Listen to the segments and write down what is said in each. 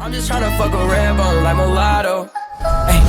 I'm just trying to fuck a red bone like mulatto. Hey,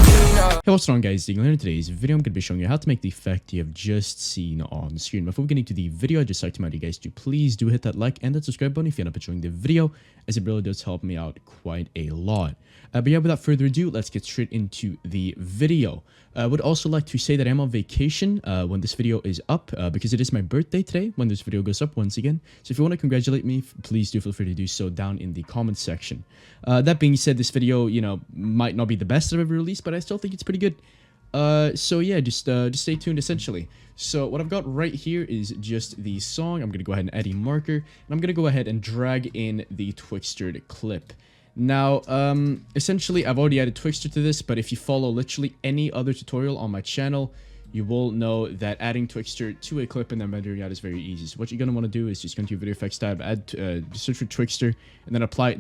what's going on, guys? Dignal. In today's video, I'm going to be showing you how to make the effect you have just seen on the screen. Before we get into the video, I'd just like to remind you guys to please do hit that like and that subscribe button if you end up enjoying the video, as it really does help me out quite a lot. But yeah, without further ado, let's get straight into the video. I would also like to say that I'm on vacation when this video is up, because it is my birthday today when this video goes up once again. So if you want to congratulate me, please do feel free to do so down in the comments section. That being said, this video, might not be the best I've ever released, but I still think it's pretty good. So yeah, just stay tuned essentially. So what I've got right here is just the song. I'm going to go ahead and add a marker, and I'm going to go ahead and drag in the Twixter clip. Now, essentially, I've already added Twixter to this, but if you follow literally any other tutorial on my channel, you will know that adding Twixter to a clip and then rendering out is very easy. So what you're going to want to do is just go into your video effects tab, add search for Twixter, and then apply it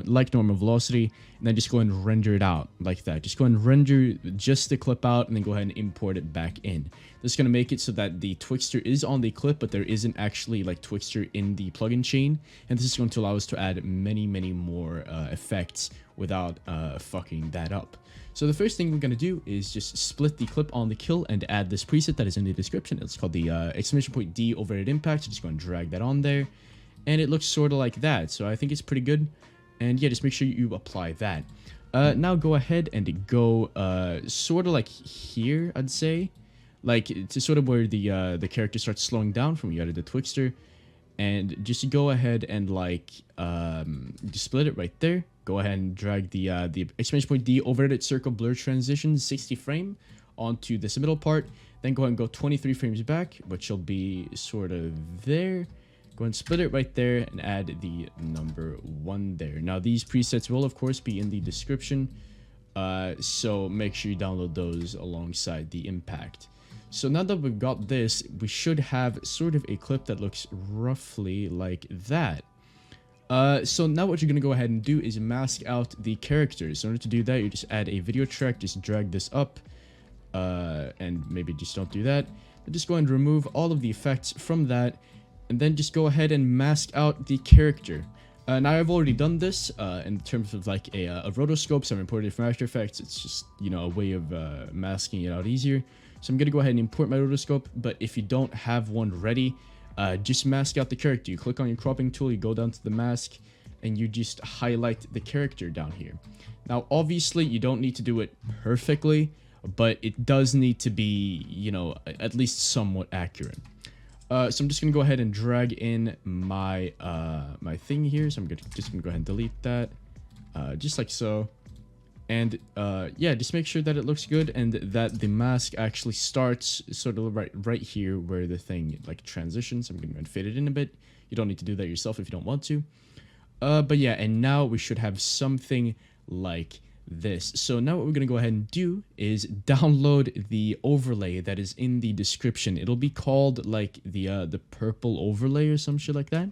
like normal velocity, and then just go and render it out like that. Just go and render just the clip out, and then go ahead and import it back in. This is going to make it so that the Twixter is on the clip, but there isn't actually like Twixter in the plugin chain, and this is going to allow us to add many more effects without fucking that up. So the first thing we're going to do is just split the clip on the kill and add this preset that is in the description. It's called the !D Overedit impact. So just go and drag that on there, and it looks sort of like that. So I think it's pretty good. And yeah, just make sure you apply that. Now go ahead and go sort of like here, I'd say, like to sort of where the character starts slowing down from you added the Twixter, and just go ahead and like just split it right there. Go ahead and drag the !D Overedit circle blur transition 60 frame onto this middle part. Then go ahead and go 23 frames back, which will be sort of there. Go and split it right there and add the number 1 there. Now these presets will of course be in the description, so make sure you download those alongside the impact. So now that we've got this, we should have sort of a clip that looks roughly like that. So now what you're going to go ahead and do is mask out the characters. In order to do that, you just add a video track, just drag this up, and maybe just don't do that. But just go ahead and remove all of the effects from that, and then just go ahead and mask out the character. Now I've already done this in terms of like a rotoscope, so I've imported it from After Effects. It's just, a way of masking it out easier. So I'm going to go ahead and import my rotoscope, but if you don't have one ready, just mask out the character. You click on your cropping tool, you go down to the mask, and you just highlight the character down here. Now, obviously, you don't need to do it perfectly, but it does need to be, at least somewhat accurate. So I'm just going to go ahead and drag in my my thing here. So I'm just going to go ahead and delete that, just like so. And yeah, just make sure that it looks good and that the mask actually starts sort of right here where the thing like transitions. I'm going to fade it in a bit. You don't need to do that yourself if you don't want to. But yeah, and now we should have something like this. So now what we're going to go ahead and do is download the overlay that is in the description. It'll be called like the purple overlay or some shit like that.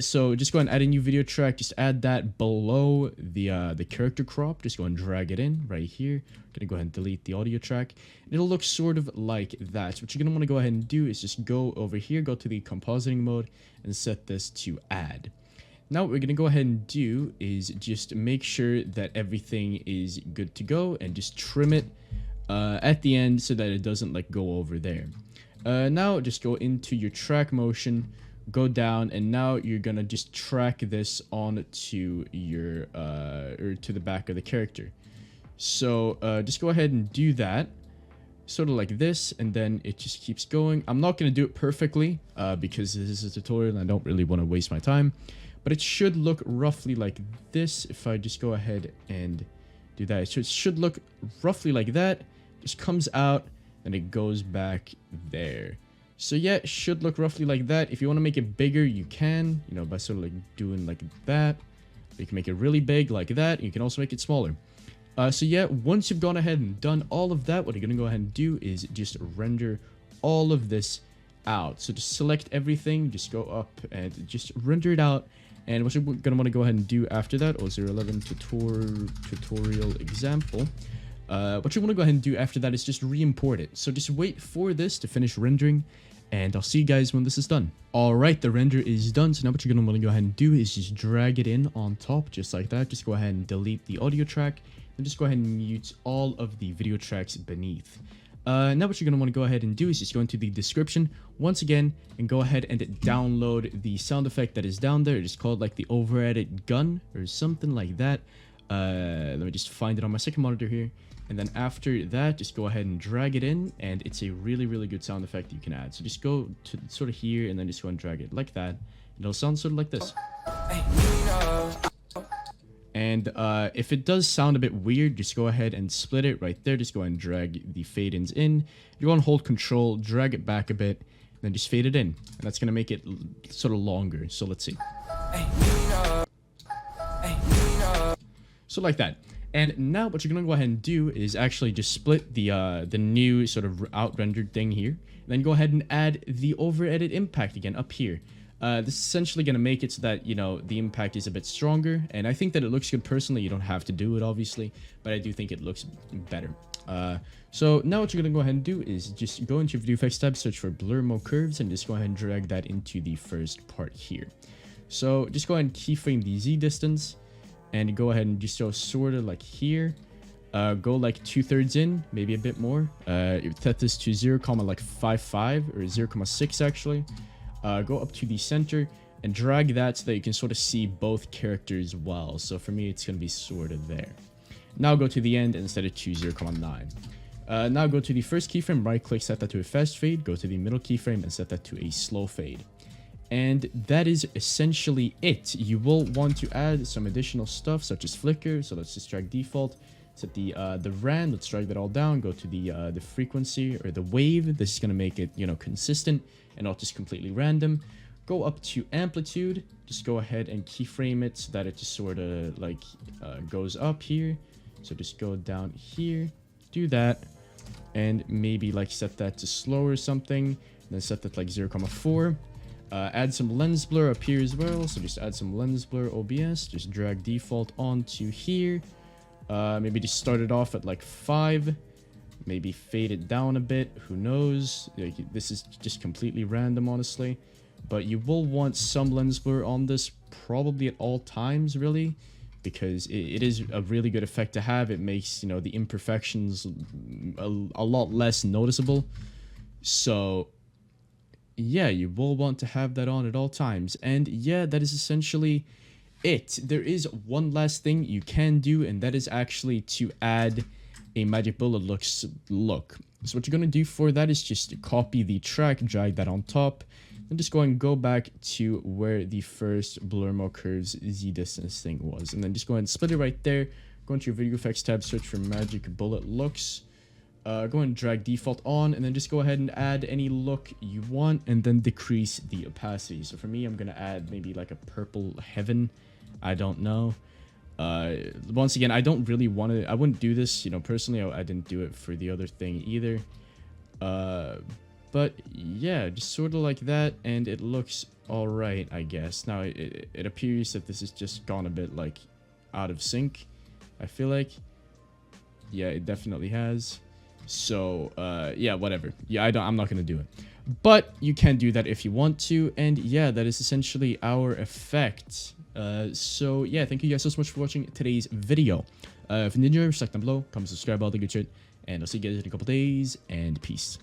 So just go ahead and add a new video track. Just add that below the character crop. Just go and drag it in right here. I'm gonna go ahead and delete the audio track. And it'll look sort of like that. So what you're gonna want to go ahead and do is just go over here, go to the compositing mode, and set this to add. Now what we're gonna go ahead and do is just make sure that everything is good to go, and just trim it at the end so that it doesn't like go over there. Now just go into your track motion. Go down, and now you're gonna just track this on to your or to the back of the character. So just go ahead and do that sort of like this, and then it just keeps going. I'm not gonna do it perfectly because this is a tutorial and I don't really want to waste my time, but it should look roughly like this. If I just go ahead and do that, so it should look roughly like that. Just comes out and it goes back there. So yeah, it should look roughly like that. If you want to make it bigger, you can, by sort of like doing like that. You can make it really big like that. You can also make it smaller. So yeah, once you've gone ahead and done all of that, what you're going to go ahead and do is just render all of this out. So just select everything, just go up and just render it out. And what you're going to want to go ahead and do after that, 011 tutorial example. What you want to go ahead and do after that is just re-import it. So just wait for this to finish rendering, and I'll see you guys when this is done. Alright, the render is done, so now what you're going to want to go ahead and do is just drag it in on top, just like that. Just go ahead and delete the audio track, and just go ahead and mute all of the video tracks beneath. Now what you're going to want to go ahead and do is just go into the description once again and go ahead and download the sound effect that is down there. It's called like the Overedit gun or something like that. Let me just find it on my second monitor here. And then after that, just go ahead and drag it in, and it's a really, really good sound effect you can add. So just go to sort of here, and then just go and drag it like that. And it'll sound sort of like this. And if it does sound a bit weird, just go ahead and split it right there. Just go ahead and drag the fade-ins in. You want to hold Control, drag it back a bit, and then just fade it in. And that's going to make it sort of longer. So let's see. So like that. And now what you're going to go ahead and do is actually just split the new sort of out-rendered thing here. And then go ahead and add the Overedit impact again up here. This is essentially going to make it so that, you know, the impact is a bit stronger. And I think that it looks good personally. You don't have to do it, obviously. But I do think it looks better. So now what you're going to go ahead and do is just go into your video effects tab, search for blur mode curves, and just go ahead and drag that into the first part here. So just go ahead and keyframe the Z distance. And go ahead and just go sort of like here. Go like 2/3 in, maybe a bit more. Set this to 0,55 or 0,6 actually. Go up to the center and drag that so that you can sort of see both characters well. So for me, it's going to be sort of there. Now go to the end and set it to 0,9. Now go to the first keyframe, right click, set that to a fast fade. Go to the middle keyframe and set that to a slow fade. And that is essentially it. You will want to add some additional stuff such as flicker. So let's just drag default, set the RAN. Let's drag that all down. Go to the frequency or the wave. This is gonna make it, you know, consistent and not just completely random. Go up to amplitude. Just go ahead and keyframe it so that it just sort of like goes up here. So just go down here, do that, and maybe like set that to slow or something. Then set that like 0,4. Add some lens blur up here as well. So just add some lens blur OBS. Just drag default onto here. Maybe just start it off at like 5. Maybe fade it down a bit. Who knows? Like, this is just completely random, honestly. But you will want some lens blur on this probably at all times, really. Because it is a really good effect to have. It makes, you know, the imperfections a lot less noticeable. So yeah, you will want to have that on at all times. And yeah, that is essentially it. There is one last thing you can do, and that is actually to add a magic bullet look. So what you're going to do for that is just copy the track, drag that on top, and just go and go back to where the first blur mode curves Z distance thing was. And then just go ahead and split it right there. Go into your video effects tab, search for magic bullet looks. Go ahead and drag default on, and then just go ahead and add any look you want, and then decrease the opacity. So for me, I'm gonna add maybe like a purple heaven. I don't know. Once again, I don't really want to. I wouldn't do this, you know, personally. I didn't do it for the other thing either. But yeah, just sort of like that, and it looks all right, I guess. Now it appears that this has just gone a bit like out of sync. I feel like, yeah, it definitely has. So yeah, whatever. Yeah, I'm not gonna do it, but you can do that if you want to. And yeah, that is essentially our effect. So yeah, thank you guys so much for watching today's video. If you enjoyed, like down below, comment, subscribe, all the good shit, and I'll see you guys in a couple days, and peace.